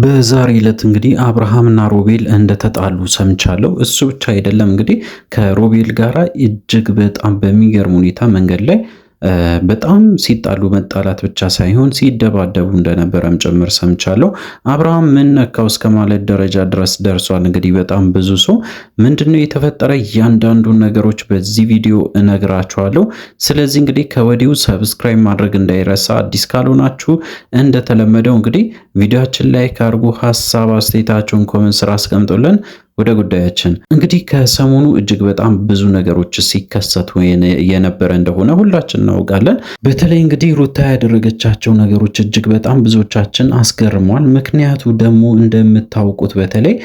በዛሬ ዕለት እንግዲህ አብርሃምና ሮቤል እንደተጣሉ ሰምቻለሁ። እሱ ብቻ አይደለም እንግዲህ ከሮቤል ጋራ እጅግ በጣም በሚገርም ሁኔታ መንገድ ላይ በጣም ሲጣሉ መጣላት ብቻ ሳይሆን ሲደባደቡ እንደነበረም ጭምር ሰምቻለሁ። አብርሃም ምን ነካው እስከ ማለት ደረጃ ድረስ ደርሷል። እንግዲህ በጣም ብዙ ሰው ምንድነው የተፈጠረ እያንዳንዱን ነገሮች በዚህ ቪዲዮ እነግራችኋለሁ። ስለዚህ እንግዲህ ከወዲሁ ሰብስክራይብ ማድረግ እንዳይረሳ፣ አዲስ ካልሆናችሁ እንደተለመደው እንግዲህ ቪዲዮአችን ላይ ካርጉ ሀሳብ አስተያየታችሁን ኮሜንት ስራ አስቀምጡልን። ወደ ጉዳያችን እንግዲህ ከሰሞኑ እጅግ በጣም ብዙ ነገሮች ሲከሰቱ የነበረ እንደሆነ ሁላችን እናውቃለን። በተለይ እንግዲህ ሩታ ያደረገቻቸው ነገሮች እጅግ በጣም ብዙዎቻችን አስገርሟል። ምክንያቱ ደግሞ እንደምታውቁት በተለይ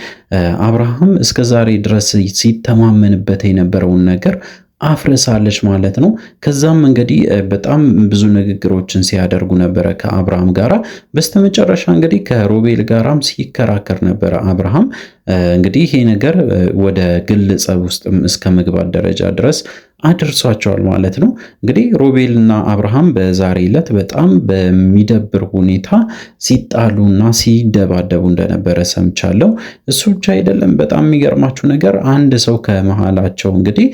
አብርሃም እስከዛሬ ድረስ ሲተማመንበት የነበረውን ነገር አፍርሳለች ማለት ነው። ከዛም እንግዲህ በጣም ብዙ ንግግሮችን ሲያደርጉ ነበረ ከአብርሃም ጋራ። በስተመጨረሻ እንግዲህ ከሮቤል ጋራም ሲከራከር ነበረ አብርሃም። እንግዲህ ይሄ ነገር ወደ ግል ጸብ ውስጥም እስከ መግባት ደረጃ ድረስ አድርሷቸዋል ማለት ነው። እንግዲህ ሮቤልና አብርሃም በዛሬ ዕለት በጣም በሚደብር ሁኔታ ሲጣሉና ሲደባደቡ እንደነበረ ሰምቻለሁ። እሱ ብቻ አይደለም፣ በጣም የሚገርማችሁ ነገር አንድ ሰው ከመሃላቸው እንግዲህ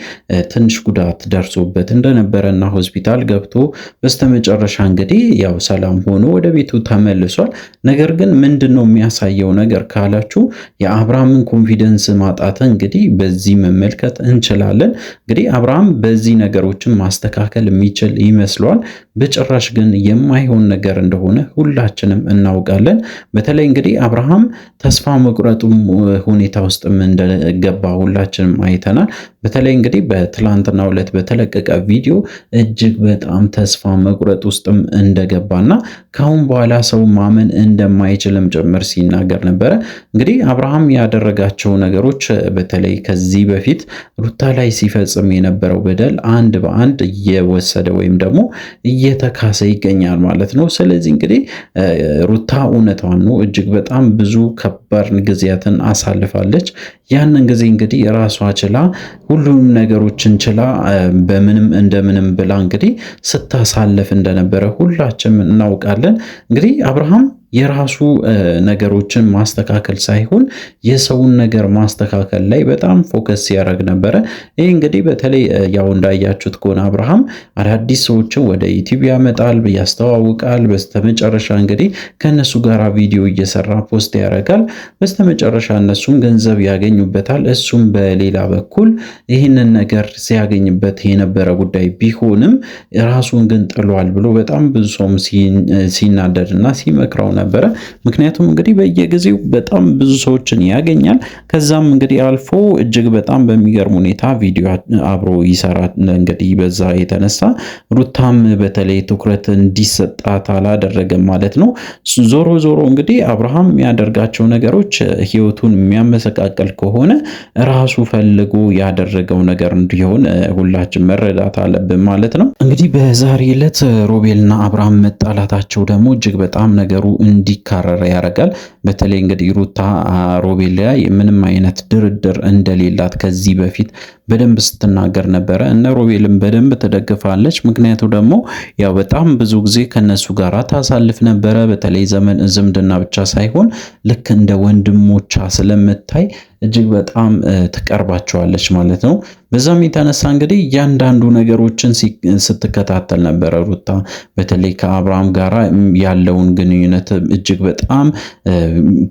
ትንሽ ጉዳት ደርሶበት እንደነበረና ሆስፒታል ገብቶ በስተመጨረሻ እንግዲህ ያው ሰላም ሆኖ ወደ ቤቱ ተመልሷል። ነገር ግን ምንድን ነው የሚያሳየው ነገር ካላችሁ የአብርሃምን ኮንፊደንስ ማጣት እንግዲህ በዚህ መመልከት እንችላለን። እንግዲህ አብርሃም በዚህ ነገሮችን ማስተካከል የሚችል ይመስለዋል። በጭራሽ ግን የማይሆን ነገር እንደሆነ ሁላችንም እናውቃለን። በተለይ እንግዲህ አብርሃም ተስፋ መቁረጡም ሁኔታ ውስጥም እንደገባ ሁላችንም አይተናል። በተለይ እንግዲህ በትላንትናው ዕለት በተለቀቀ ቪዲዮ እጅግ በጣም ተስፋ መቁረጥ ውስጥም እንደገባና ካሁን በኋላ ሰው ማመን እንደማይችልም ጭምር ሲናገር ነበረ። እንግዲህ አብርሃም ያደረጋቸው ነገሮች በተለይ ከዚህ በፊት ሩታ ላይ ሲፈጽም የነበረው በደል አንድ በአንድ እየወሰደ ወይም ደግሞ እየተካሰ ይገኛል ማለት ነው። ስለዚህ እንግዲህ ሩታ እውነቷን ነው፣ እጅግ በጣም ብዙ ከባድ ጊዜያትን አሳልፋለች። ያንን ጊዜ እንግዲህ ራሷ ችላ ሁሉንም ነገሮችን ችላ በምንም እንደምንም ብላ እንግዲህ ስታሳልፍ እንደነበረ ሁላችንም እናውቃለን። እንግዲህ አብርሃም የራሱ ነገሮችን ማስተካከል ሳይሆን የሰውን ነገር ማስተካከል ላይ በጣም ፎከስ ሲያደርግ ነበረ። ይህ እንግዲህ በተለይ ያው እንዳያችሁት ከሆነ አብርሃም አዳዲስ ሰዎችን ወደ ዩቲዩብ ያመጣል፣ ያስተዋውቃል። በስተመጨረሻ እንግዲህ ከነሱ ጋር ቪዲዮ እየሰራ ፖስት ያደርጋል። በስተመጨረሻ እነሱም ገንዘብ ያገኙበታል። እሱም በሌላ በኩል ይህንን ነገር ሲያገኝበት የነበረ ጉዳይ ቢሆንም ራሱን ግን ጥሏል ብሎ በጣም ብዙ ሰውም ሲናደድና ሲመክረው ነበረ። ምክንያቱም እንግዲህ በየጊዜው በጣም ብዙ ሰዎችን ያገኛል። ከዛም እንግዲህ አልፎ እጅግ በጣም በሚገርም ሁኔታ ቪዲዮ አብሮ ይሰራል። እንግዲህ በዛ የተነሳ ሩታም በተለይ ትኩረት እንዲሰጣት አላደረገም ማለት ነው። ዞሮ ዞሮ እንግዲህ አብርሃም የሚያደርጋቸው ነገሮች ህይወቱን የሚያመሰቃቀል ከሆነ ራሱ ፈልጎ ያደረገው ነገር እንዲሆን ሁላችን መረዳት አለብን ማለት ነው። እንግዲህ በዛሬ ዕለት ሮቤልና አብርሃም መጣላታቸው ደግሞ እጅግ በጣም ነገሩ እንዲካረር ያደርጋል። በተለይ እንግዲህ ሩታ ሮቤል ላይ ምንም አይነት ድርድር እንደሌላት ከዚህ በፊት በደንብ ስትናገር ነበረ። እነ ሮቤልም በደንብ ትደግፋለች። ምክንያቱ ደግሞ ያው በጣም ብዙ ጊዜ ከነሱ ጋር ታሳልፍ ነበረ። በተለይ ዝምድና ብቻ ሳይሆን ልክ እንደ ወንድሞቿ ስለምታይ እጅግ በጣም ትቀርባቸዋለች ማለት ነው። በዛም የተነሳ እንግዲህ እያንዳንዱ ነገሮችን ስትከታተል ነበረ ሩታ። በተለይ ከአብርሃም ጋር ያለውን ግንኙነት እጅግ በጣም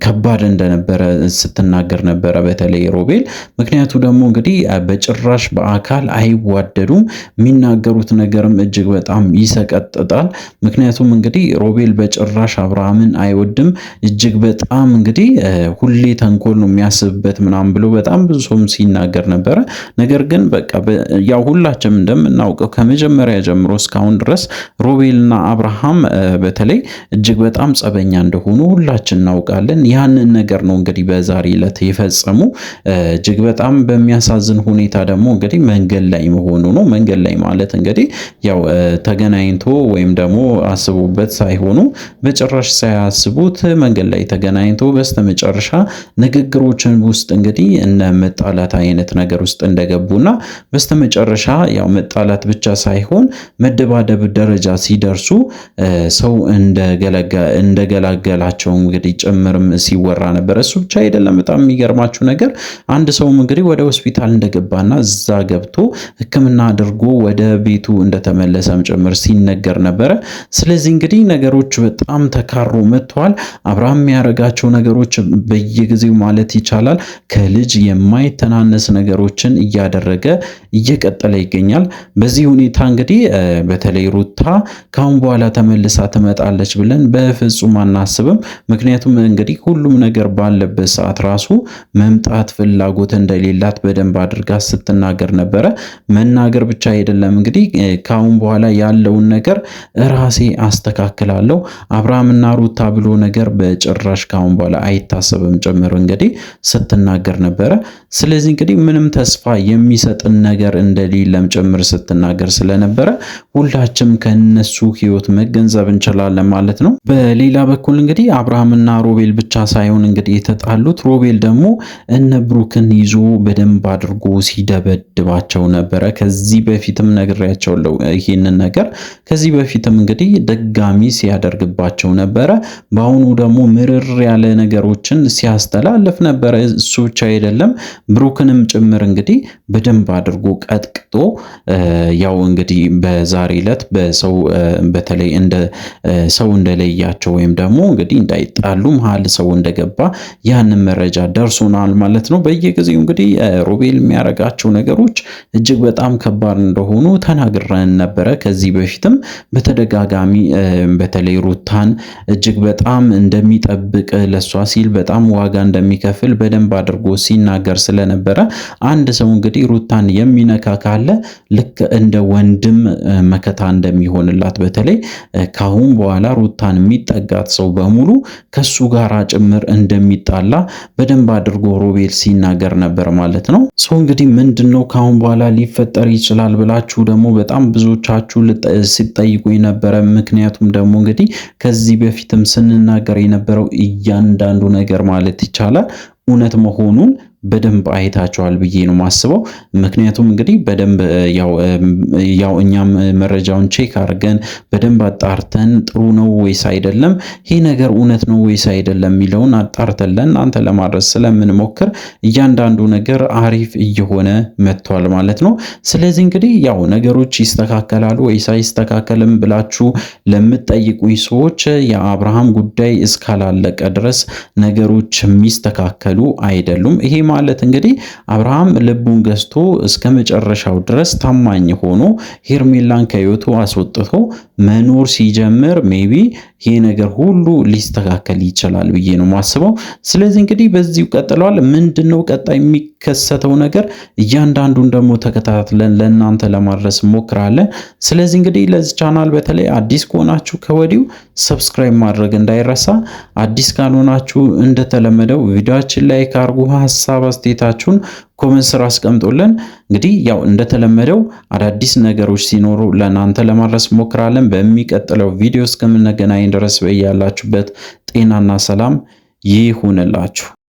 ከባድ እንደነበረ ስትናገር ነበረ፣ በተለይ ሮቤል። ምክንያቱ ደግሞ እንግዲህ በጭራሽ በአካል አይዋደዱም። የሚናገሩት ነገርም እጅግ በጣም ይሰቀጥጣል። ምክንያቱም እንግዲህ ሮቤል በጭራሽ አብርሃምን አይወድም። እጅግ በጣም እንግዲህ ሁሌ ተንኮል ነው የሚያስብበት ምናምን ብሎ በጣም ብዙ ሰውም ሲናገር ነበረ። ነገር ግን በቃ ያው ሁላችንም እንደምናውቀው ከመጀመሪያ ጀምሮ እስካሁን ድረስ ሮቤልና አብርሃም በተለይ እጅግ በጣም ጸበኛ እንደሆኑ ሁላችን እናውቃለን። ያንን ነገር ነው እንግዲህ በዛሬ ዕለት የፈጸሙ። እጅግ በጣም በሚያሳዝን ሁኔታ ደግሞ እንግዲህ መንገድ ላይ መሆኑ ነው። መንገድ ላይ ማለት እንግዲህ ያው ተገናኝቶ ወይም ደግሞ አስቡበት ሳይሆኑ በጭራሽ ሳያስቡት መንገድ ላይ ተገናኝቶ በስተመጨረሻ ንግግሮችን ውስጥ እንግዲህ እነ መጣላት አይነት ነገር ውስጥ እንደገቡና በስተመጨረሻ ያው መጣላት ብቻ ሳይሆን መደባደብ ደረጃ ሲደርሱ ሰው እንደገላገላቸው እንግዲህ ጭምርም ሲወራ ነበር። እሱ ብቻ አይደለም። በጣም የሚገርማችሁ ነገር አንድ ሰውም እንግዲህ ወደ ሆስፒታል እንደገባና እዛ ገብቶ ሕክምና አድርጎ ወደ ቤቱ እንደተመለሰም ጭምር ሲነገር ነበረ። ስለዚህ እንግዲህ ነገሮች በጣም ተካሮ መጥተዋል። አብርሃም የሚያደርጋቸው ነገሮች በየጊዜው ማለት ይቻላል ከልጅ የማይተናነስ ነገሮችን እያደረገ እየቀጠለ ይገኛል። በዚህ ሁኔታ እንግዲህ በተለይ ሩታ ካሁን በኋላ ተመልሳ ትመጣለች ብለን በፍጹም አናስብም። ምክንያቱም እንግዲህ ሁሉም ነገር ባለበት ሰዓት ራሱ መምጣት ፍላጎት እንደሌላት በደንብ አድርጋ ስትናገር ነበረ። መናገር ብቻ አይደለም እንግዲህ ካሁን በኋላ ያለውን ነገር ራሴ አስተካክላለሁ አብርሃምና ሩታ ብሎ ነገር በጭራሽ ካሁን በኋላ አይታሰብም ጭምር እንግዲህ ስትናገር ነበረ። ስለዚህ እንግዲህ ምንም ተስፋ የሚሰጥን ነገር እንደሌለም ጭምር ስትናገር ስለነበረ ሁላችንም ከነሱ ህይወት መገንዘብ እንችላለን ማለት ነው። በሌላ በኩል እንግዲህ አብርሃምና ሮቤል ብቻ ሳይሆን እንግዲህ የተጣሉት ሮቤል ደግሞ እነ ብሩክን ይዞ በደንብ አድርጎ ሲደበድባቸው ነበረ። ከዚህ በፊትም ነግሬያቸዋለሁ ይህንን ነገር። ከዚህ በፊትም እንግዲህ ድጋሚ ሲያደርግባቸው ነበረ። በአሁኑ ደግሞ ምርር ያለ ነገሮችን ሲያስተላልፍ ነበረ። እሱ ብቻ አይደለም ብሩክንም ጭምር እንግዲህ በደንብ አድርጎ ቀጥቅጦ ያው እንግዲህ በዛሬ ዕለት በሰው በተለይ እንደ ሰው እንደለያቸው ወይም ደግሞ እንግዲህ እንዳይጣሉ መሀል ሰው እንደገባ ያንን መረጃ ደርሶናል ማለት ነው። በየጊዜው እንግዲህ ሮቤል የሚያደርጋቸው ነገሮች እጅግ በጣም ከባድ እንደሆኑ ተናግረን ነበረ። ከዚህ በፊትም በተደጋጋሚ በተለይ ሩታን እጅግ በጣም እንደሚጠብቅ ለሷ ሲል በጣም ዋጋ እንደሚከፍል በደንብ አድርጎ ሲናገር ስለነበረ አንድ ሰው እንግዲህ ሩታን የሚነካ ካለ ልክ እንደ ወንድም መከታ እንደሚሆንላት በተለይ ካሁን በኋላ ሩታን የሚጠጋት ሰው በሙሉ ከሱ ጋር ጭምር እንደሚጣላ በደንብ አድርጎ ሮቤል ሲናገር ነበር ማለት ነው። ሰው እንግዲህ ምንድነው ካሁን በኋላ ሊፈጠር ይችላል ብላችሁ ደግሞ በጣም ብዙዎቻችሁ ሲጠይቁኝ ነበረ። ምክንያቱም ደግሞ እንግዲህ ከዚህ በፊትም ስንናገር የነበረው እያንዳንዱ ነገር ማለት ይቻላል እውነት መሆኑን በደንብ አይታቸዋል ብዬ ነው ማስበው። ምክንያቱም እንግዲህ በደንብ ያው እኛም መረጃውን ቼክ አድርገን በደንብ አጣርተን ጥሩ ነው ወይስ አይደለም፣ ይሄ ነገር እውነት ነው ወይስ አይደለም የሚለውን አጣርተን ለእናንተ ለማድረስ ስለምንሞክር እያንዳንዱ ነገር አሪፍ እየሆነ መጥቷል ማለት ነው። ስለዚህ እንግዲህ ያው ነገሮች ይስተካከላሉ ወይስ አይስተካከልም ብላችሁ ለምትጠይቁኝ ሰዎች የአብርሃም ጉዳይ እስካላለቀ ድረስ ነገሮች የሚስተካከሉ አይደሉም። ይሄ ማለት እንግዲህ አብርሃም ልቡን ገዝቶ እስከ መጨረሻው ድረስ ታማኝ ሆኖ ሄርሜላን ከህይወቱ አስወጥቶ መኖር ሲጀምር ሜቢ ይሄ ነገር ሁሉ ሊስተካከል ይችላል ብዬ ነው ማስበው። ስለዚህ እንግዲህ በዚሁ ቀጥሏል። ምንድነው ቀጣይ የሚከሰተው ነገር እያንዳንዱን ደግሞ ተከታትለን ለእናንተ ለማድረስ እንሞክራለን። ስለዚህ እንግዲህ ለዚህ ቻናል በተለይ አዲስ ከሆናችሁ ከወዲሁ ሰብስክራይብ ማድረግ እንዳይረሳ። አዲስ ካልሆናችሁ እንደተለመደው ቪዲዮአችን ላይ ካርጉ ሐሳብ አስተያየታችሁን ኮሜንት ስራ አስቀምጡልን። እንግዲህ ያው እንደተለመደው አዳዲስ ነገሮች ሲኖሩ ለእናንተ ለማድረስ ሞክራለን። በሚቀጥለው ቪዲዮ እስከምንገናኝ ድረስ በያላችሁበት ጤናና ሰላም ይሁንላችሁ።